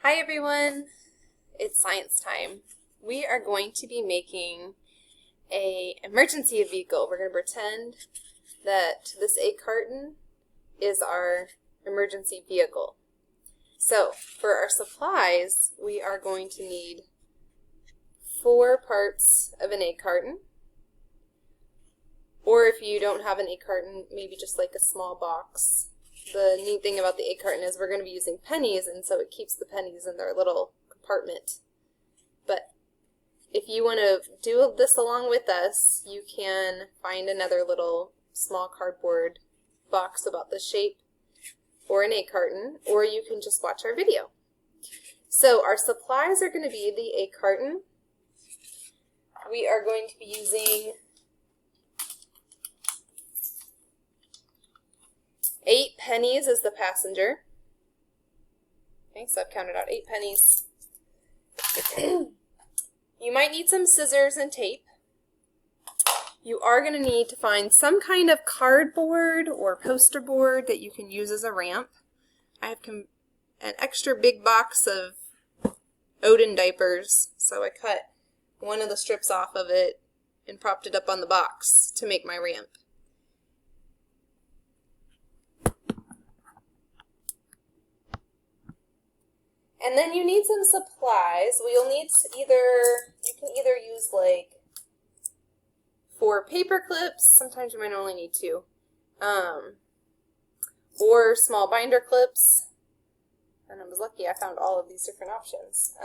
Hi everyone, it's science time. We are going to be making an emergency vehicle. We're going to pretend that this egg carton is our emergency vehicle. So for our supplies, we are going to need 4 parts of an egg carton. Or if you don't have an egg carton, maybe just like a small box. The neat thing about the egg carton is we're going to be using pennies, and so it keeps the pennies in their little compartment. But if you want to do this along with us, you can find another little small cardboard box about this shape or an egg carton, or you can just watch our video. So our supplies are going to be the egg carton. We are going to be using 8 pennies as the passenger. Okay, so I've counted out 8 pennies. You might need some scissors and tape. You are going to need to find some kind of cardboard or poster board that you can use as a ramp. I have an extra big box of Odin diapers, so I cut one of the strips off of it and propped it up on the box to make my ramp. And then you need some supplies. You'll need you can either use like 4 paper clips, sometimes you might only need 2, or small binder clips, and I was lucky I found all of these different options,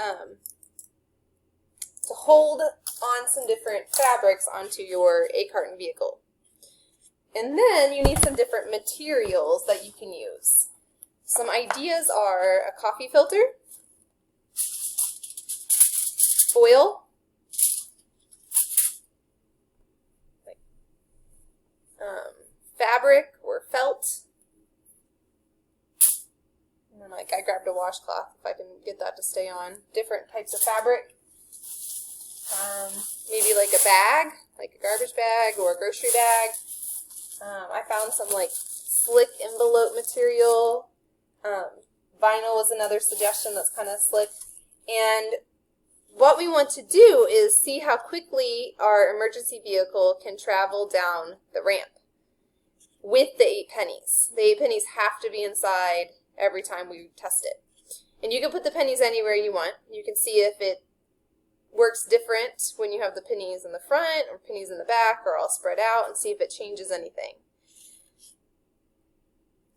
to hold on some different fabrics onto your egg carton vehicle. And then you need some different materials that you can use. Some ideas are a coffee filter, foil, fabric or felt, and then I grabbed a washcloth if I can get that to stay on. Different types of fabric, maybe like a bag, like a garbage bag or a grocery bag. I found some like slick envelope material. Vinyl was another suggestion that's kind of slick. And what we want to do is see how quickly our emergency vehicle can travel down the ramp with the 8 pennies. The 8 pennies have to be inside every time we test it. And you can put the pennies anywhere you want. You can see if it works different when you have the pennies in the front or pennies in the back or all spread out, and see if it changes anything.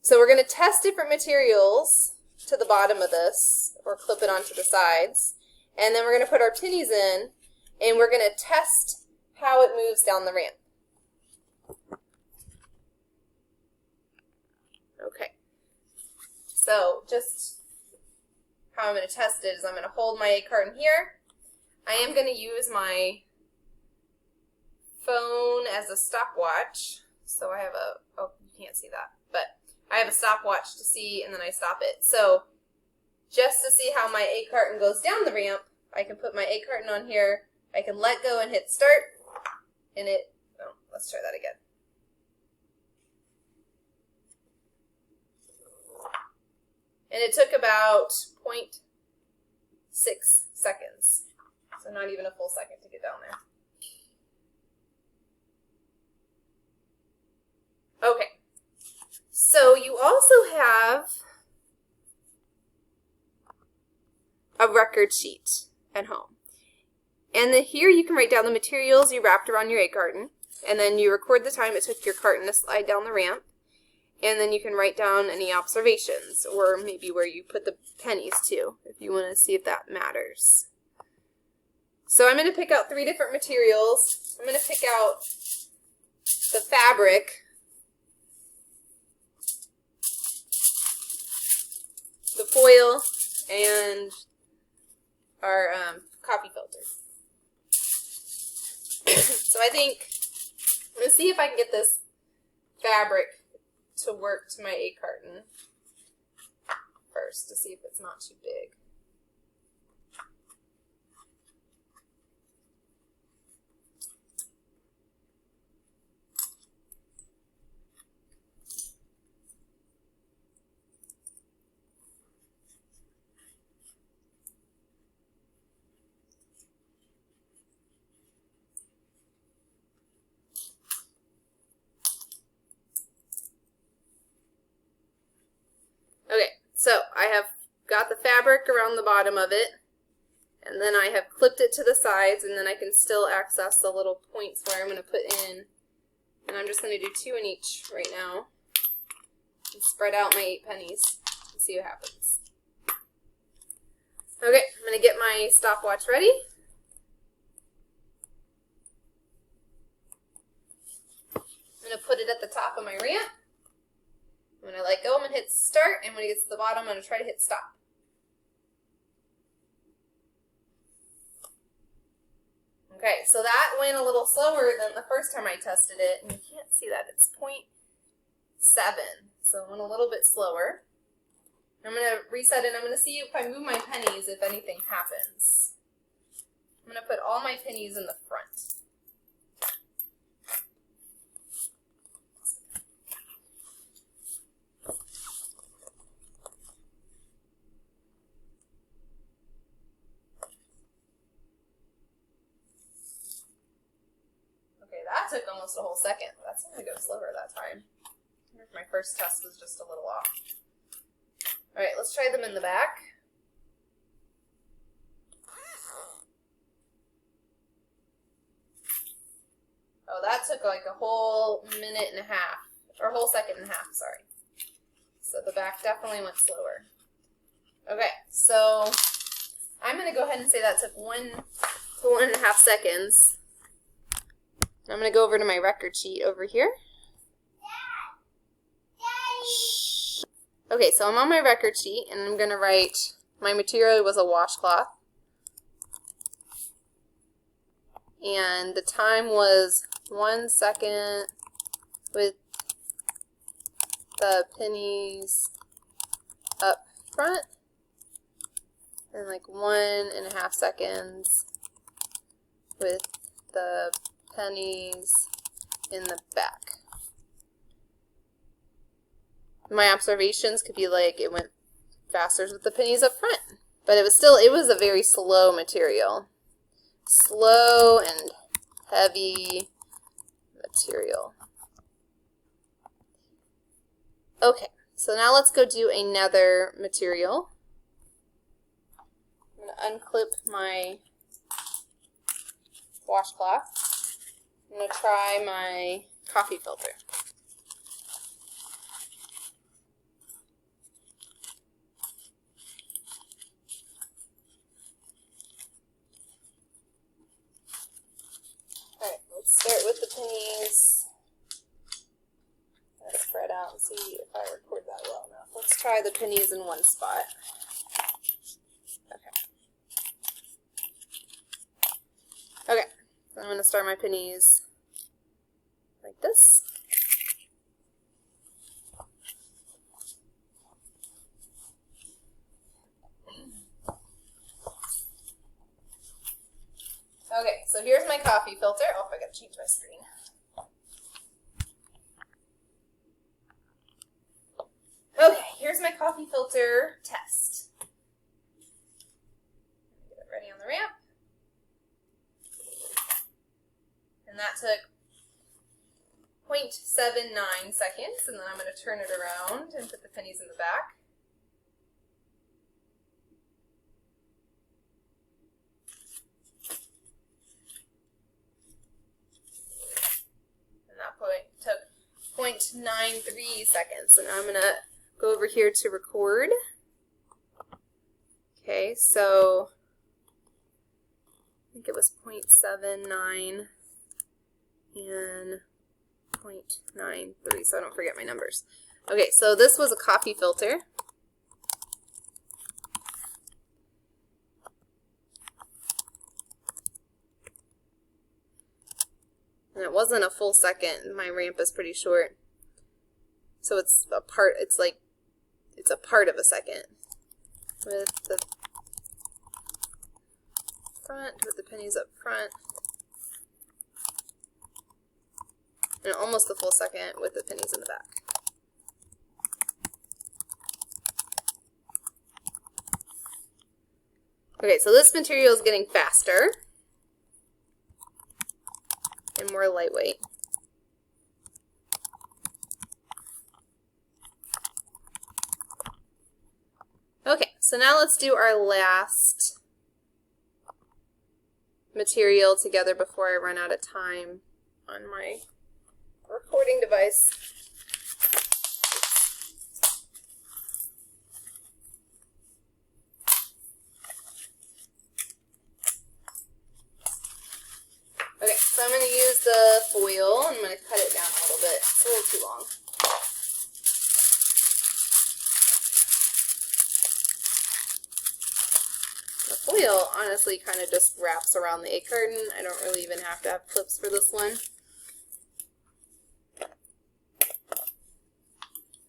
So we're going to test different materials to the bottom of this, or clip it onto the sides. And then we're going to put our pennies in, and we're going to test how it moves down the ramp. Okay. So just how I'm going to test it is I'm going to hold my egg carton here. I am going to use my phone as a stopwatch. So I have oh, you can't see that, but I have a stopwatch to see, and then I stop it. So just to see how my egg carton goes down the ramp, I can put my egg carton on here, I can let go and hit start, and let's try that again. And it took about 0.6 seconds, so not even a full second to get down there. Okay, so you also have a record sheet at home. And here you can write down the materials you wrapped around your egg carton, and then you record the time it took your carton to slide down the ramp, and then you can write down any observations, or maybe where you put the pennies too, if you want to see if that matters. So I'm going to pick out 3 different materials. I'm going to pick out the fabric, the foil, and our coffee filter. So I think I'm going to see if I can get this fabric to work to my egg carton first, to see if it's not too big. So I have got the fabric around the bottom of it, and then I have clipped it to the sides, and then I can still access the little points where I'm going to put in. And I'm just going to do 2 in each right now and spread out my 8 pennies and see what happens. Okay, I'm going to get my stopwatch ready. I'm going to put it at the top of my ramp. When I let go, I'm going to hit start, and when it gets to the bottom, I'm going to try to hit stop. Okay, so that went a little slower than the first time I tested it, and you can't see that, it's 0.7, so it went a little bit slower. I'm going to reset it, and I'm going to see if I move my pennies, if anything happens. I'm going to put all my pennies in the front. That took almost a whole second. That seemed to go slower that time. My first test was just a little off. Alright, let's try them in the back. Oh, that took like a whole minute and a half. Or a whole second and a half, sorry. So the back definitely went slower. Okay, so I'm going to go ahead and say that took 1 to 1.5 seconds. I'm going to go over to my record sheet over here. Okay, so I'm on my record sheet, and I'm going to write, my material was a washcloth. And the time was 1 second with the pennies up front, and like 1.5 seconds with the pennies in the back. My observations could be like it went faster with the pennies up front, but it was a very slow material. Slow and heavy material. Okay, so now let's go do another material. I'm going to unclip my washcloth. I'm going to try my coffee filter. Alright, let's start with the pennies. Let's spread out and see if I record that well enough. Let's try the pennies in one spot. Okay, so I'm going to start my pennies like this. Okay, so here's my coffee filter. Oh, I gotta change my screen. Okay, here's my coffee filter test. Get it ready on the ramp. And that took 0.79 seconds, and then I'm going to turn it around and put the pennies in the back. Took 0.93 seconds, and I'm going to go over here to record. Okay, so I think it was 0.79 and 0.93, so I don't forget my numbers. Okay, so this was a coffee filter. And it wasn't a full second. My ramp is pretty short. So it's a part of a second. With the front, with the pennies up front. And almost a full second with the pennies in the back. Okay, so this material is getting faster and more lightweight. so now let's do our last material together before I run out of time on my recording device. Okay, so I'm going to use the foil. I'm going to cut it down a little bit. It's a little too long. The foil honestly kind of just wraps around the egg carton. I don't really even have to have clips for this one.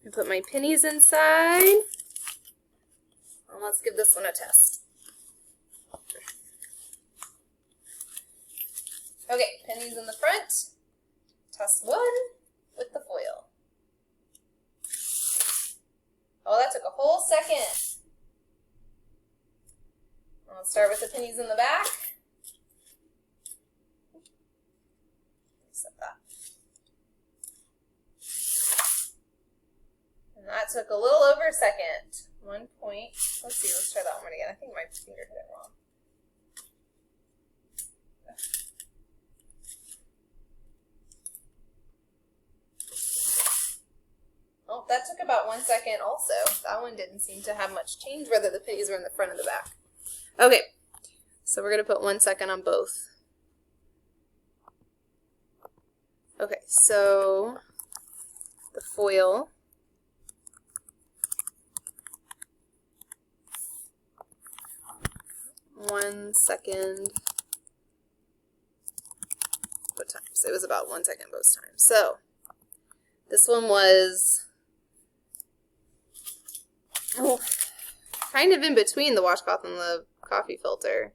I put my pennies inside. And let's give this one a test. Okay, pennies in the front. Test one with the foil. Oh, that took a whole second. Let's start with the pennies in the back. Set that. And that took a little over a second. 1 point. Let's see, let's try that one again. I think my finger hit it wrong. Oh, that took about 1 second also. That one didn't seem to have much change whether the pennies were in the front or the back. Okay, so we're going to put 1 second on both. Okay, so the foil. One second. Both times. It was about 1 second both times. So this one was kind of in between the washcloth and the coffee filter.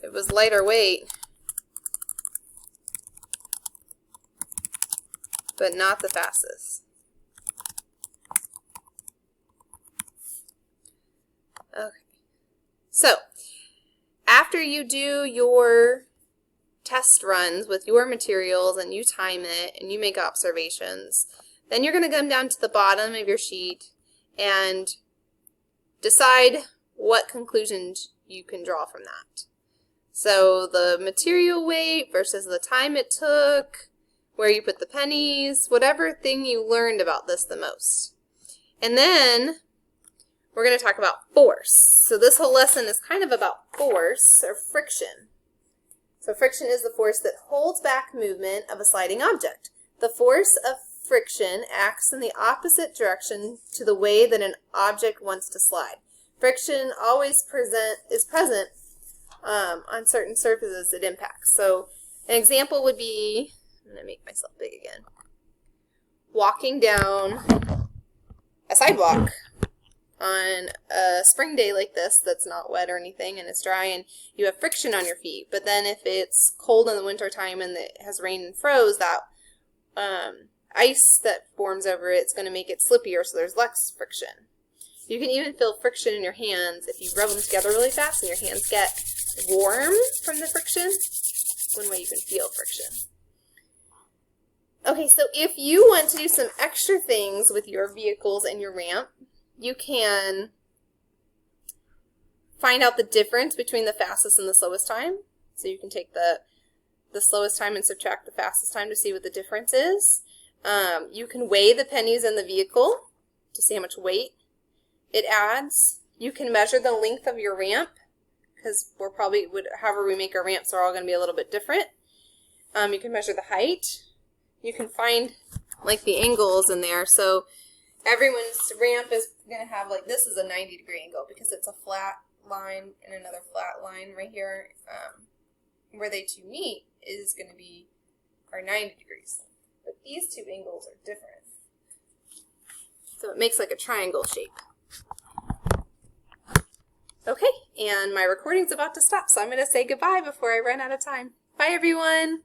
It was lighter weight, but not the fastest. Okay. So, after you do your test runs with your materials and you time it and you make observations, then you're going to come down to the bottom of your sheet and decide what conclusions you can draw from that. So the material weight versus the time it took, where you put the pennies, whatever thing you learned about this the most. And then we're going to talk about force. So this whole lesson is kind of about force or friction. So friction is the force that holds back movement of a sliding object. The force of friction acts in the opposite direction to the way that an object wants to slide. Friction always is present on certain surfaces it impacts. So an example would be, I'm going to make myself big again, walking down a sidewalk on a spring day like this that's not wet or anything and it's dry and you have friction on your feet. But then if it's cold in the winter time and it has rain and froze, that ice that forms over it is going to make it slippier, so there's less friction. You can even feel friction in your hands if you rub them together really fast and your hands get warm from the friction. One way you can feel friction. Okay, so if you want to do some extra things with your vehicles and your ramp, you can find out the difference between the fastest and the slowest time. So you can take the slowest time and subtract the fastest time to see what the difference is. You can weigh the pennies in the vehicle to see how much weight it adds. You can measure the length of your ramp because however we make our ramps are all going to be a little bit different. You can measure the height. You can find like the angles in there. So everyone's ramp is going to have like, this is a 90-degree angle because it's a flat line and another flat line right here. Where they two meet is going to be our 90 degrees. But these two angles are different. So it makes like a triangle shape. Okay, and my recording's about to stop, so I'm going to say goodbye before I run out of time. Bye, everyone!